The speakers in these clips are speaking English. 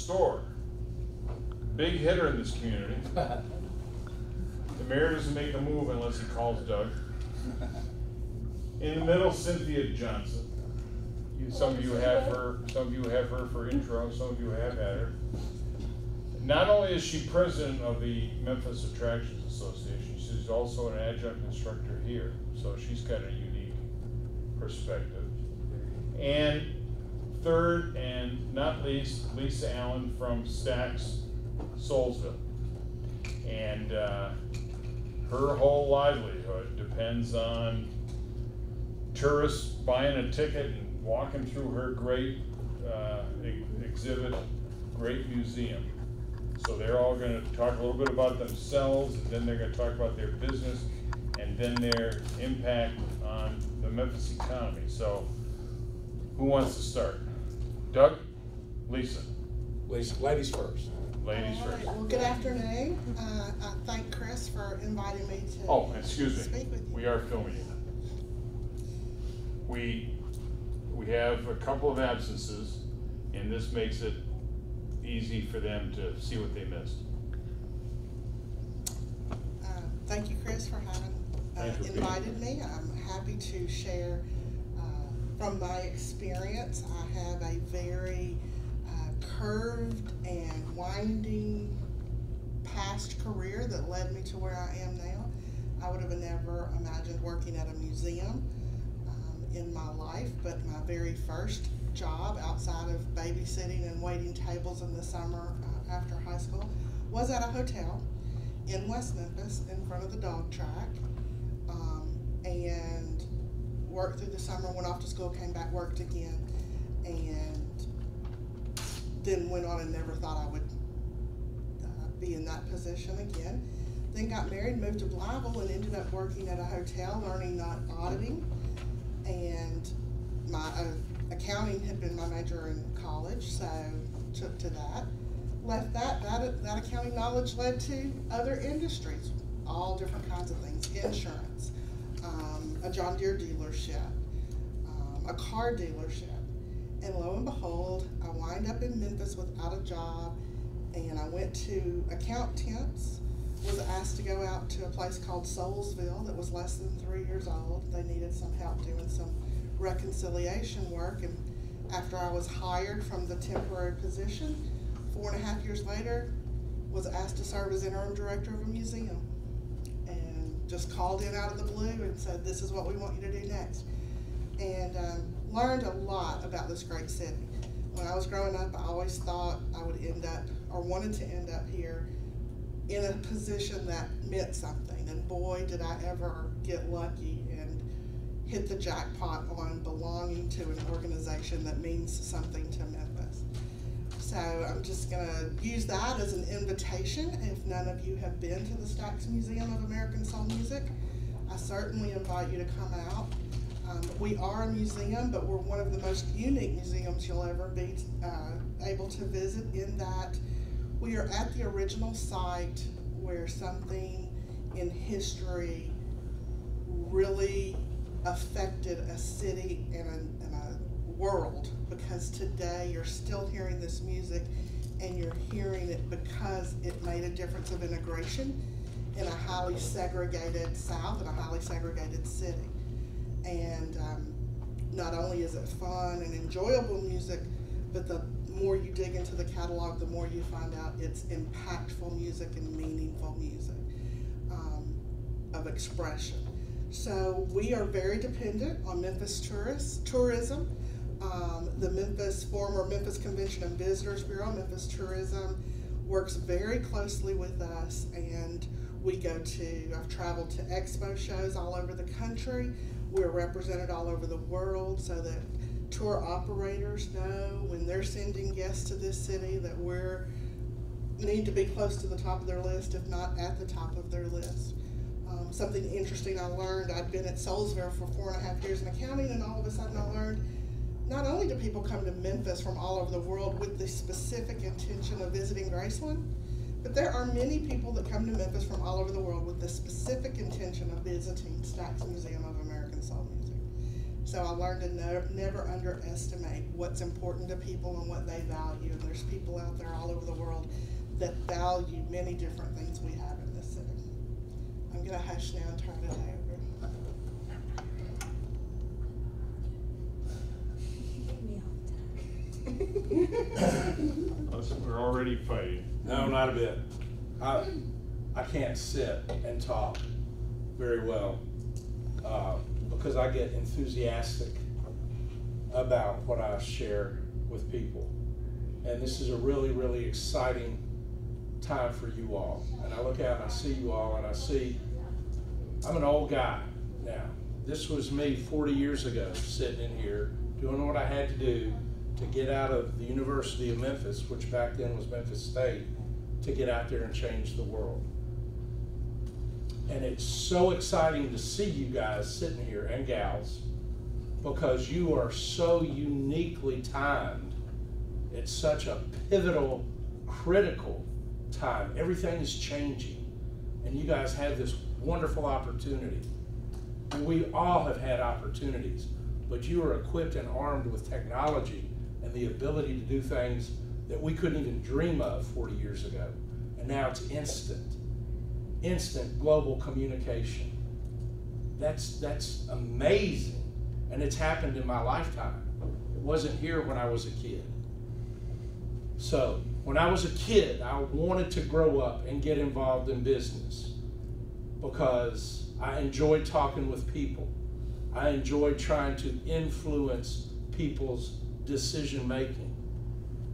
store. Big hitter in this community. The mayor doesn't make a move unless he calls Doug. In the middle, Cynthia Johnson. Some of you have her for intro, some of you have had her. Not only is she president of the Memphis Attractions Association, she's also an adjunct instructor here, so she's got a unique perspective. And third and not least, Lisa Allen from Stax, Soulsville. And her whole livelihood depends on tourists buying a ticket and walking through her great exhibit, great museum. So they're all going to talk a little bit about themselves, and then they're going to talk about their business, and then their impact on the Memphis economy. So who wants to start? Doug? Lisa? Ladies first. Ladies first. Well, good afternoon. I thank Chris for inviting me to excuse me. speak with you. We are filming it. We have a couple of absences, and this makes it easy for them to see what they missed. Thank you, Chris, for having invited me. I'm happy to share from my experience. I have a very curved and winding past career that led me to where I am now. I would have never imagined working at a museum in my life, but my very first job outside of babysitting and waiting tables in the summer after high school was at a hotel in West Memphis in front of the dog track, and worked through the summer, went off to school, came back, worked again, and then went on and never thought I would be in that position again. Then got married, moved to Blyville, and ended up working at a hotel, learning auditing, and my accounting had been my major in college, so took to that. Left that accounting knowledge led to other industries, all different kinds of things, insurance, a John Deere dealership, a car dealership. And lo and behold, I wind up in Memphis without a job, and I went to account temps, was asked to go out to a place called Soulsville that was less than 3 years old. They needed some help doing some reconciliation work, and after I was hired from the temporary position, 4.5 years later, was asked to serve as interim director of a museum, and just called in out of the blue and said, this is what we want you to do next. And learned a lot about this great city. When I was growing up, I always thought I would end up, or wanted to end up here, in a position that meant something. And boy, did I ever get lucky and hit the jackpot on belonging to an organization that means something to Memphis. So I'm just gonna use that as an invitation. If none of you have been to the Stax Museum of American Soul Music, I certainly invite you to come out. We are a museum, but we're one of the most unique museums you'll ever be able to visit, in that we are at the original site where something in history really affected a city and a world, because today you're still hearing this music, and you're hearing it because it made a difference of integration in a highly segregated South and a highly segregated city. And not only is it fun and enjoyable music, but the more you dig into the catalog, the more you find out it's impactful music and meaningful music of expression. So we are very dependent on Memphis tourism. The former Memphis Convention and Visitors Bureau, Memphis Tourism, works very closely with us, and I've traveled to expo shows all over the country. We're represented all over the world, so that tour operators know when they're sending guests to this city that we need to be close to the top of their list, if not at the top of their list. Something interesting I learned, I'd been at Soulsville for 4.5 years in accounting, and all of a sudden I learned not only do people come to Memphis from all over the world with the specific intention of visiting Graceland, but there are many people that come to Memphis from all over the world with the specific intention of visiting Stax Museum of American Soul Music. So I learned to never underestimate what's important to people and what they value. And there's people out there all over the world that value many different things we have in this city. I'm going to hush now and turn it over. Listen, we're already fighting. No, not a bit. I can't sit and talk very well because I get enthusiastic about what I share with people. And this is a really, really exciting time for you all. And I look out and I see you all and I see, I'm an old guy now. This was me 40 years ago, sitting in here, doing what I had to do to get out of the University of Memphis, which back then was Memphis State, to get out there and change the world. And it's so exciting to see you guys sitting here, and gals, because you are so uniquely timed. It's such a pivotal, critical time. Everything is changing, and you guys have this wonderful opportunity. And we all have had opportunities, but you are equipped and armed with technology and the ability to do things that we couldn't even dream of 40 years ago. And now it's instant global communication. That's amazing, and it's happened in my lifetime. It wasn't here when I was a kid. So when I was a kid, I wanted to grow up and get involved in business because I enjoyed talking with people. I enjoyed trying to influence people's decision making.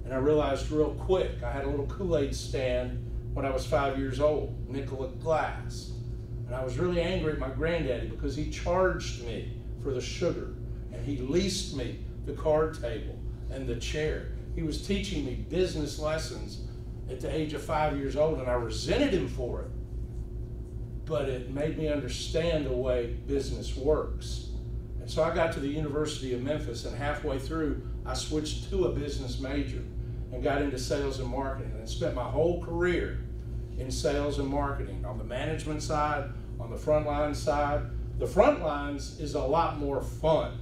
And I realized real quick, I had a little Kool-Aid stand when I was 5 years old, nickel glass. And I was really angry at my granddaddy because he charged me for the sugar and he leased me the card table and the chair. He was teaching me business lessons at the age of 5 years old, and I resented him for it. But it made me understand the way business works. And so I got to the University of Memphis, and halfway through, I switched to a business major and got into sales and marketing, and spent my whole career in sales and marketing, on the management side, on the frontline side. The front lines is a lot more fun,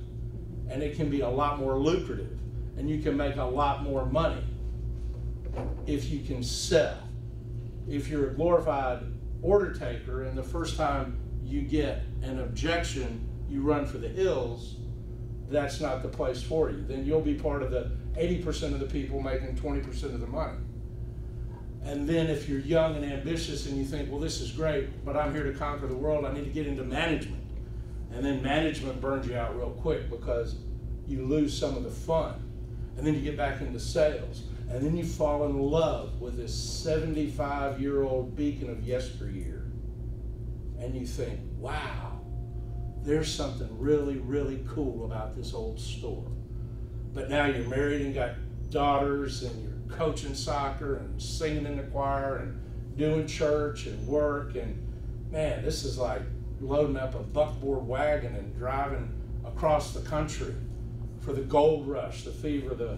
and it can be a lot more lucrative, and you can make a lot more money if you can sell. If you're a glorified order taker and the first time you get an objection, you run for the hills, that's not the place for you. Then you'll be part of the 80% of the people making 20% of the money. And then if you're young and ambitious and you think, well, this is great, but I'm here to conquer the world, I need to get into management. And then management burns you out real quick because you lose some of the fun. And then you get back into sales. And then you fall in love with this 75-year-old beacon of yesteryear. And you think, wow, there's something really, really cool about this old store. But now you're married and got daughters, and you're coaching soccer and singing in the choir and doing church and work. And man, this is like loading up a buckboard wagon and driving across the country for the gold rush, the fever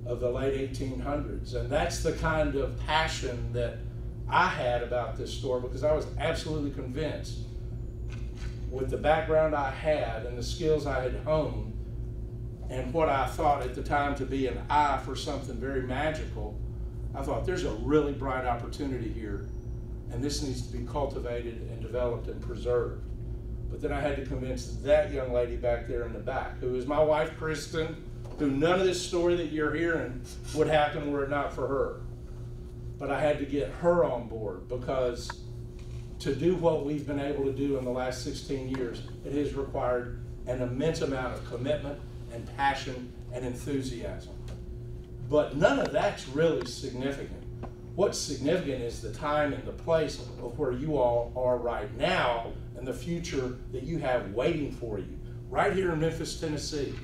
of the late 1800s. And that's the kind of passion that I had about this store, because I was absolutely convinced with the background I had and the skills I had honed and what I thought at the time to be an eye for something very magical, I thought there's a really bright opportunity here, and this needs to be cultivated and developed and preserved. But then I had to convince that young lady back there in the back, who is my wife, Kristen, who none of this story that you're hearing would happen were it not for her. But I had to get her on board, because to do what we've been able to do in the last 16 years, it has required an immense amount of commitment and passion and enthusiasm. But none of that's really significant. What's significant is the time and the place of where you all are right now and the future that you have waiting for you, right here in Memphis, Tennessee.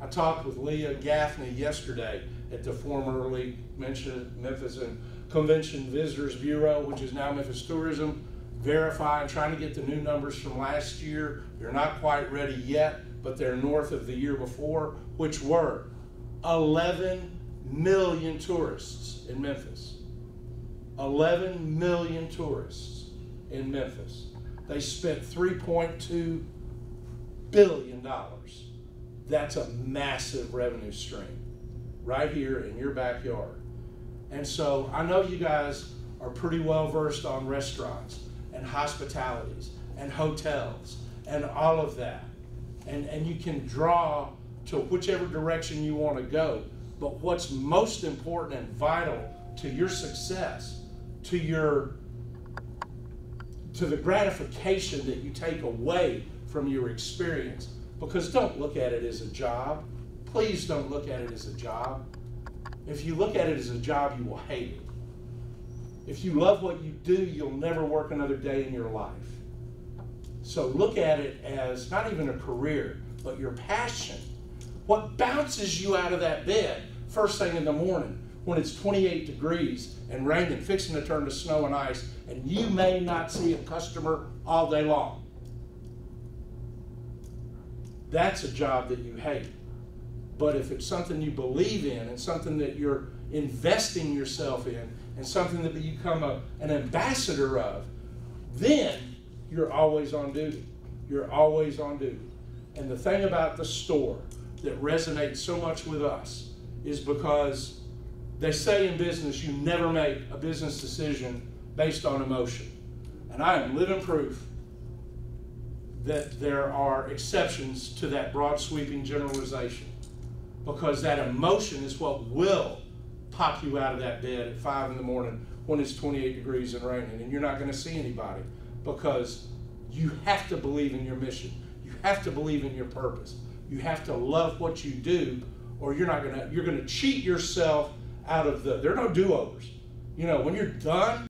I talked with Leah Gaffney yesterday at the formerly mentioned Memphis and Convention Visitors Bureau, which is now Memphis Tourism, verifying, trying to get the new numbers from last year. They're not quite ready yet, but they're north of the year before, which were 11 million tourists in Memphis. 11 million tourists in Memphis. They spent $3.2 billion. That's a massive revenue stream right here in your backyard. And so I know you guys are pretty well versed on restaurants and hospitalities and hotels and all of that. And you can draw to whichever direction you want to go. But what's most important and vital to your success, to the gratification that you take away from your experience, because don't look at it as a job. Please don't look at it as a job. If you look at it as a job, you will hate it. If you love what you do, you'll never work another day in your life. So look at it as not even a career, but your passion. What bounces you out of that bed first thing in the morning when it's 28 degrees and raining, fixing to turn to snow and ice, and you may not see a customer all day long. That's a job that you hate. But if it's something you believe in and something that you're investing yourself in and something that you become an ambassador of, then you're always on duty. You're always on duty. And the thing about the store that resonates so much with us is because they say in business you never make a business decision based on emotion. And I am living proof that there are exceptions to that broad sweeping generalization, because that emotion is what will pop you out of that bed at 5 in the morning when it's 28 degrees and raining and you're not going to see anybody, because you have to believe in your mission. You have to believe in your purpose. You have to love what you do, or you're going to cheat yourself out of there are no do-overs. You know, when you're done,